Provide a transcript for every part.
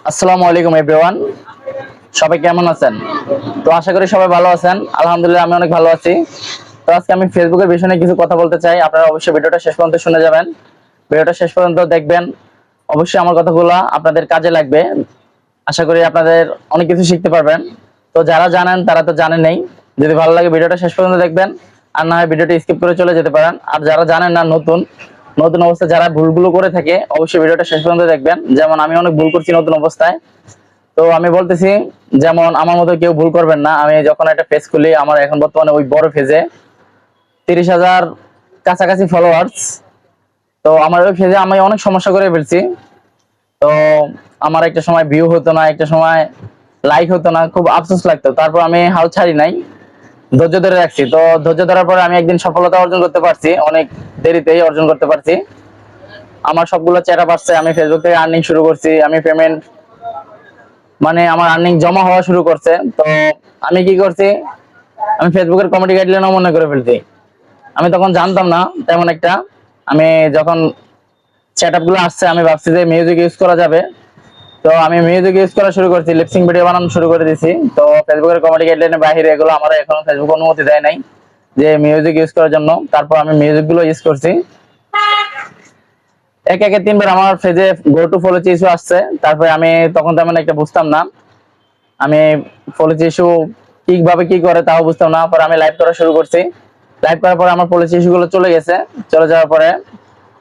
আসসালামু আলাইকুম এভরিওয়ান, সবাই কেমন আছেন? তো আশা করি সবাই ভালো আছেন। আলহামদুলিল্লাহ আমি অনেক ভালো আছি। তো আজকে আমি ফেসবুকের বিষয় নিয়ে কিছু কথা বলতে চাই। আপনারা অবশ্যই ভিডিওটা শেষ পর্যন্ত শুনে যাবেন, ভিডিওটা শেষ পর্যন্ত দেখবেন। অবশ্যই আমার কথাগুলো আপনাদের কাজে লাগবে। আশা করি আপনাদের অনেক কিছু শিখতে পারবেন। তো যারা জানেন তারা তো জানেনই, যদি ভালো লাগে ভিডিওটা শেষ পর্যন্ত দেখবেন, আর না হয় ভিডিওটা স্কিপ করে চলে যেতে পারেন। আর যারা জানেন না, নতুন নতুন অবস্থায় যারা ভুলগুলো করে থাকে অবশ্যই ভিডিওটা শেষ পর্যন্ত দেখবেন। যেমন আমি অনেক ভুল করছি নতুন অবস্থায়। তো আমি বলতেছি, যেমন আমার মতো কেউ ভুল করবেন না। আমি যখন একটা পেজ খুলি, আমার এখন বর্তমানে ওই বড় পেজে 30,000 কাছাকাছি ফলোয়ার্স। তো আমার ওই পেজে আমি অনেক সমস্যা করে ফেলছি। তো আমার একটা সময় ভিউ হতো না, একটা সময় লাইক হতো না, খুব আফসোস লাগতো। তারপর আমি হাল ছাড়ি নাই, ধৈর্য ধরে রাখছি। তো ধৈর্য ধরার পরে আমি একদিন সফলতা অর্জন করতে পারছি, অনেক দেরিতেই অর্জন করতে পারছি। আমার সবগুলো চেহারা পাচ্ছে, আমি ফেসবুক থেকে আর্নিং শুরু করছি, আমি পেমেন্ট মানে আমার আর্নিং জমা হওয়া শুরু করছে। তো আমি কি করছি, আমি ফেসবুকের কমিটি গাইডলাইনও মনে করে ফেলছি। আমি তখন জানতাম না তেমন একটা। আমি যখন সেট আপ গুলো আসছে, আমি ভাবছি যে মিউজিক ইউজ করা যাবে। তো আমি মিউজিক ইউজ করা শুরু করছি, লিপসিং ভিডিও বানানো শুরু করে দিয়েছি। তো ফেসবুকের কমিটি গাইডলাইনের বাইরে এগুলো আমার এখন ফেসবুক অনুমতি দেয় নাই যে মিউজিক ইউজ করার জন্য। তারপর আমি মিউজিক গুলো ইউজ করছি। একে একে 3বার আমার পেজে গো টু ফলো ইস্যু আসছে। তারপরে আমি তখন তেমন একটা বুঝতাম না, আমি পলিসি ইস্যু কিভাবে কি করে তাও বুঝতাম না। পরে আমি লাইভ করা শুরু করছি। লাইভ করার পরে আমার পলিসি ইস্যু গুলো চলে গেছে। চলে যাওয়ার পরে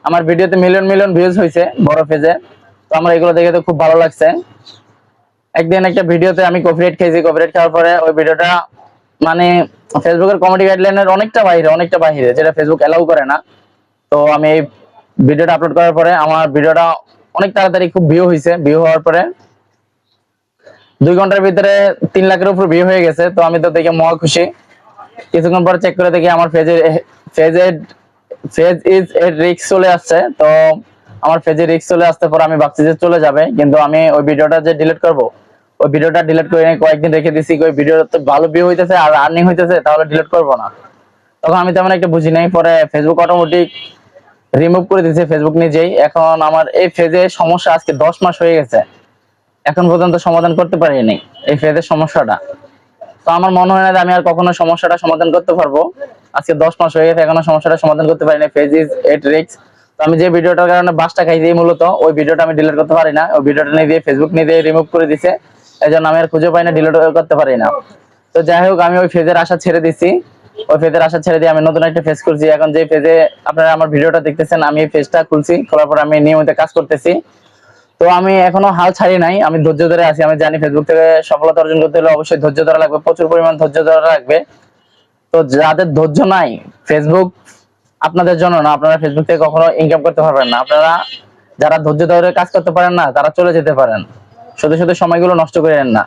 আমার ভিডিওতে মিলিয়ন মিলিয়ন ভিউজ হয়েছে বড় পেজে। তো আমার এগুলো দেখে তো খুব ভালো লাগছে। একদিন একটা ভিডিওতে আমি কপিরাইট খেয়েছি, কপিরাইট খাওয়ার পরে ওই ভিডিওটা মানে ফেসবুকের কমিটি গাইডলাইনের অনেকটা বাহিরে, যেটা ফেসবুক এলাউ করে না। তো আমি এই ভিডিওটা আপলোড করার পরে আমার ভিডিওটা অনেক তাড়াতাড়ি খুব ভিউ হয়েছে। ভিউ হওয়ার পরে 2 ঘন্টার ভিতরে 3 লাখের উপর ভিউ হয়ে গেছে। তো আমি তো দেখে মহা খুশি। কিছুক্ষণ পরে চেক করে দেখি আমার ফেজে ফেজ ইজ এট রিস্ক চলে আসছে। তো আমার ফেজে রিস্ক চলে আসতে পর আমি ভাবছি যে চলে যাবে, কিন্তু আমি ওই ভিডিওটা যে ডিলিট করব, ওই ভিডিওটা ডিলিট করে কয়েকদিন রেখে দিছি। ওই ভিডিওটা তো ভালো ভিউ হইতেছে আর আর্নিং হইতেছে, তাহলে ডিলিট করব না। তখন আমি তেমন একটা বুঝি নাই। পরে ফেসবুক অটোমেটিক রিমুভ করে দিয়েছে, ফেসবুক নিজেই। এখন আমার এই ফেজে সমস্যা আজকে 10 মাস হয়ে গেছে, এখন পর্যন্ত সমাধান করতে পারিনি এই ফেজের সমস্যাটা। তো আমার মনে হয় না যে আমি আর কখনো সমস্যাটা সমাধান করতে পারবো। আজকে 10 মাস হয়ে গেছে, এখনো সমস্যাটা সমাধান করতে পারিনি। Phase is at risk. তো আমি যে ভিডিওটার কারণে বাসটা খাইছি মূলত, ওই ভিডিওটা আমি ডিলিট করতে পারি না। ওই ভিডিওটা নিয়ে দিয়ে ফেসবুক নিয়ে দিয়ে রিমুভ করে দিছে। এই জন্য আমি আর খুঁজে পাই না, ডিলিট করতে পারি না। তো যাই হোক, আমি ওই ফেজের আশা ছেড়ে দিছি। ওই ফেজের আশা ছেড়ে দিয়ে আমি নতুন একটা ফেজ করছি। এখন যে ফেজে আপনারা আমার ভিডিওটা দেখতেছেন, আমি এই ফেজটা খুলছি, খোলার পর আমি নিয়মিত কাজ করতেছি। তো আমি এখনো হাল ছাড়ি নাই, আমি ধৈর্য ধরে আছি। আমি জানি ফেসবুক থেকে সফলতা অর্জন করতে হলে অবশ্যই ধৈর্য ধরা লাগবে, প্রচুর পরিমাণ ধৈর্য ধরা লাগবে। তো যাদের ধৈর্য নাই, ফেসবুক আপনাদের জন্য না। আপনারা ফেসবুক থেকে কখনো ইনকাম করতে পারবেন না। আপনারা যারা ধৈর্য ধরে কাজ করতে পারেন না, তারা চলে যেতে পারেন, শুধু শুধু সময়গুলো নষ্ট করেন না।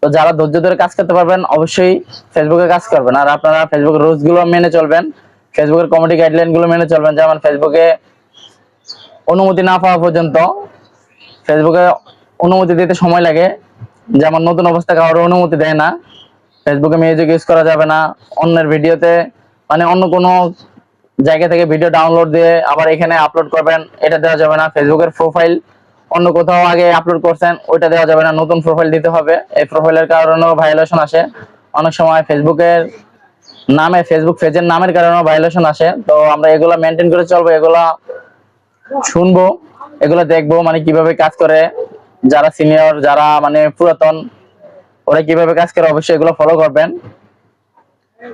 তো যারা ধৈর্য ধরে কাজ করতে পারবেন অবশ্যই ফেসবুকে কাজ করবেন। আর আপনারা ফেসবুকের রুলস গুলো মেনে চলবেন, ফেসবুকের কমিটি গাইডলাইন গুলো মেনে চলবেন। যেমন ফেসবুকে অনুমতি না পাওয়া পর্যন্ত, ফেসবুকে অনুমতি দিতে সময় লাগে। যেমন নতুন অবস্থা কারোর অনুমতি দেয় না। ফেসবুকে মিউজিক ইউজ করা যাবে না, অন্যের ভিডিওতে মানে অন্য কোনো জায়গা থেকে ভিডিও ডাউনলোড দিয়ে আবার এখানে আপলোড করবেন, এটা দেওয়া যাবে না। ফেসবুকের প্রোফাইল অন্য কোথাও আগে আপলোড করছেন, ওইটা দেওয়া যাবে না, নতুন প্রোফাইল দিতে হবে। এই প্রোফাইলের কারণেও ভায়োলেশন আসে। অনেক সময় ফেসবুকের নামে, ফেসবুক পেজের নামের কারণেও ভায়োলেশন আসে। তো আমরা এগুলা মেনটেন করে চলবো, এগুলা শুনবো, এগুলো দেখবো, মানে কিভাবে কাজ করে, যারা সিনিয়র, যারা মানে পুরাতন, ওরা কিভাবে কাজ করে, অবশ্যই এগুলো ফলো করবেন।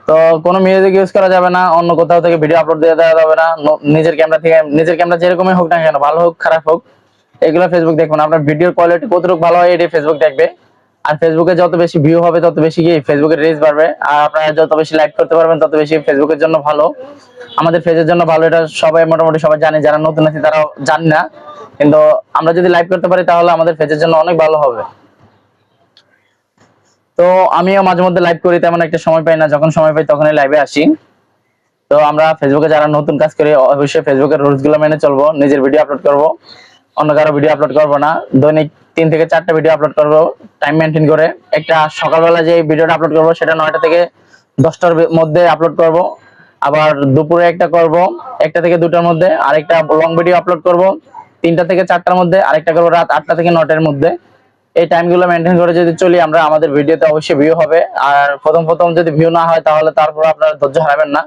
তো কোনো মিউজিক ইউজ করা যাবে না, অন্য কোথাও থেকে ভিডিও আপলোড দিয়ে দেওয়া যাবে না। নিজের ক্যামেরা থেকে, নিজের ক্যামেরা যেরকমই হোক না কেন, ভালো হোক খারাপ হোক, এগুলো ফেসবুক দেখবেন। আপনার ভিডিওর কোয়ালিটি কতটুকু ভালো হয় এটি ফেসবুক দেখবে। আর ফেসবুকে যত বেশি ভিউ হবে তত বেশি কি ফেসবুকের রিচ বাড়বে। আর আপনারা যত বেশি লাইক করতে পারবেন তত বেশি ফেসবুকের জন্য ভালো, আমাদের পেজের জন্য ভালো। এটা সবাই মোটামুটি সবাই জানে, যারা নতুন আছে তারা জানে না। কিন্তু আমরা যদি লাইভ করতে পারি তাহলে আমাদের পেজের জন্য অনেক ভালো হবে। তো আমিও মাঝে মধ্যে লাইভ করি, তেমন একটা সময় পাই না, যখন সময় পাই তখনই লাইভে আসি। তো আমরা ফেসবুকে যারা নতুন কাজ করি অবশ্যই ফেসবুকের রুলস গুলো মেনে চলবো, নিজের ভিডিও আপলোড করব, অন্য কারো ভিডিও আপলোড করবো না। দৈনিক 3 থেকে 4টা ভিডিও আপলোড করবো টাইম মেনটেন করে। একটা সকালবেলা যে ভিডিওটা আপলোড করবো সেটা 9টা থেকে 10টার মধ্যে আপলোড করব। আবার দুপুরে একটা করব 1টা থেকে 2টার মধ্যে, আরেকটা লং ভিডিও আপলোড করব 3টা থেকে 4টার মধ্যে, আরেকটা করবো রাত 8টা থেকে 9টার মধ্যে। এই টাইমগুলো মেনটেন করে যদি চলি আমরা, আমাদের ভিডিওতে অবশ্যই ভিউ হবে। আর প্রথম প্রথম যদি ভিউ না হয় তাহলে তারপর আপনারা ধৈর্য হারাবেন না,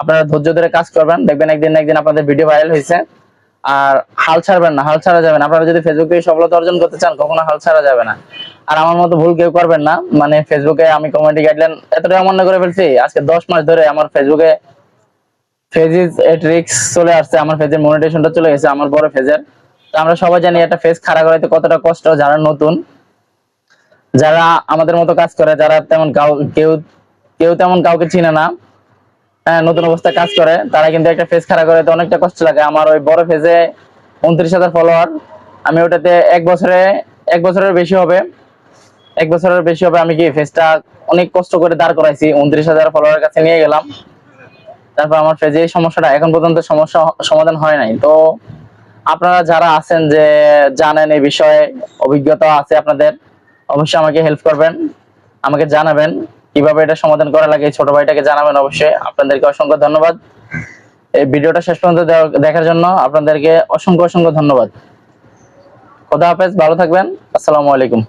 আপনারা ধৈর্য ধরে কাজ করবেন, দেখবেন একদিন না একদিন আপনাদের ভিডিও ভাইরাল হয়েছে। আর হাল ছাড়বেন না, হাল ছাড়া যাবে না। আপনারা যদি ফেসবুকে সফলতা অর্জন করতে চান কখনো হাল ছাড়া যাবে না। আর আমার মতো ভুল কেউ করবেন না, মানে ফেসবুকে আমি কমিউনিটি গাইডলাইন এতটা অমান্য করে ফেলছি, আজকে 10 মাস ধরে আমার ফেসবুকে ফেজ ইজ এট রিস্ক চলে আসছে, আমার ফেজের মনিটাইজেশনটা চলে গেছে, আমার বড় ফেজের। তো আমরা সবাই জানি একটা ফেজ খাড়া করাইতে কতটা কষ্ট। যারা নতুন, যারা আমাদের মতো কাজ করে, যারা তেমন কেউ কেউ তেমন কাউকে চিনে না, হ্যাঁ, নতুন অবস্থায় কাজ করে, তারা কিন্তু একটা ফেজ খাড়া করাইতে অনেকটা কষ্ট লাগে। আমার ওই বড় ফেজে 29,000 ফলোয়ার, আমি ওটাতে এক বছরের বেশি হবে, 1 বছরের বেশি হবে আমি কি ফেজটা অনেক কষ্ট করে দাঁড় করাইছি, 29,000 ফলোয়ারের কাছে নিয়ে গেলাম। তারপর আমার ফেজে এই সমস্যাটা এখন পর্যন্ত সমাধান হয় নাই। তো আপনারা যারা আছেন যে জানেন এই বিষয়ে, অভিজ্ঞতা আছে আপনাদের, অবশ্যই আমাকে হেল্প করবেন, আমাকে জানাবেন কিভাবে এটা সমাধান করা লাগে। ছোট ভাইটাকে জানাবেন অবশ্যই। আপনাদেরকে অসংখ্য ধন্যবাদ এই ভিডিওটা শেষ পর্যন্ত দেখার জন্য, আপনাদেরকে অসংখ্য অসংখ্য ধন্যবাদ। খোদা হাফেজ, ভালো থাকবেন, আসসালামু আলাইকুম।